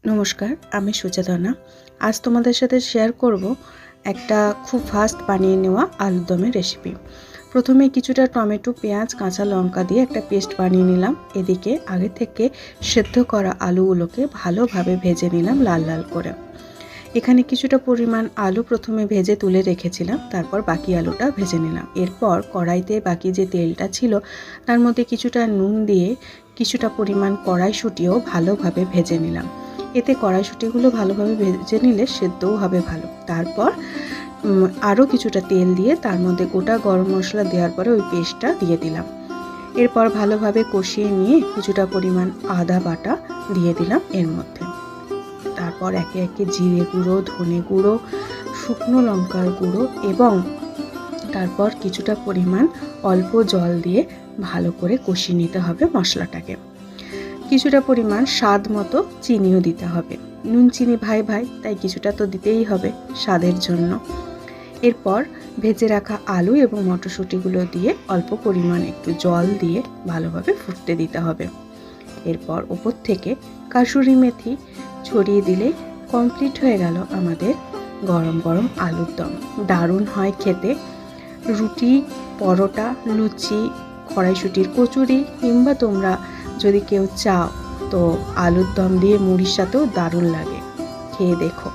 নমস্কার, আমি সুচেতনা। আজ তোমাদের সাথে শেয়ার করব একটা খুব ফাস্ট বানিয়ে নেওয়া আলুর দমের রেসিপি। প্রথমে কিছুটা টমেটো, পেঁয়াজ, কাঁচা লঙ্কা দিয়ে একটা পেস্ট বানিয়ে নিলাম। এদিকে আগে থেকে সেদ্ধ করা আলুগুলোকে ভালোভাবে ভেজে নিলাম লাল লাল করে। এখানে কিছুটা পরিমাণ আলু প্রথমে ভেজে তুলে রেখেছিলাম, তারপর বাকি আলুটা ভেজে নিলাম। এরপর কড়াইতে বাকি যে তেলটা ছিল তার মধ্যে কিছুটা নুন দিয়ে কিছুটা পরিমাণ কড়াইশুঁটিও ভালোভাবে ভেজে নিলাম। এতে কড়াইশুঁটিগুলো ভালোভাবে ভেজে নিলে সেদ্ধও হবে ভালো। তারপর আরও কিছুটা তেল দিয়ে তার মধ্যে গোটা গরম মশলা দেওয়ার পরে ওই পেস্টটা দিয়ে দিলাম। এরপর ভালোভাবে কষিয়ে নিয়ে কিছুটা পরিমাণ আদা বাটা দিয়ে দিলাম এর মধ্যে। তারপর একে একে জিরে গুঁড়ো, ধনে গুঁড়ো, শুকনো লঙ্কার গুঁড়ো এবং তারপর কিছুটা পরিমাণ অল্প জল দিয়ে ভালো করে কষিয়ে নিতে হবে মশলাটাকে। কিছুটা পরিমাণ স্বাদ মতো চিনিও দিতে হবে। নুন চিনি ভাই ভাই, তাই কিছুটা তো দিতেই হবে স্বাদের জন্য। এরপর ভেজে রাখা আলু এবং মটরশুঁটিগুলো দিয়ে অল্প পরিমাণ একটু জল দিয়ে ভালোভাবে ফুটতে দিতে হবে। এরপর ওপর থেকে কাসুরি মেথি ছড়িয়ে দিলেই কমপ্লিট হয়ে গেল আমাদের গরম গরম আলুর দম। দারুণ হয় খেতে। রুটি, পরোটা, লুচি, কড়াইশুঁটির কচুরি কিংবা তোমরা যদি কেউ চাও তো আলুর দম দিয়ে মুড়ির সাথেও দারুণ লাগে। খেয়ে দেখো।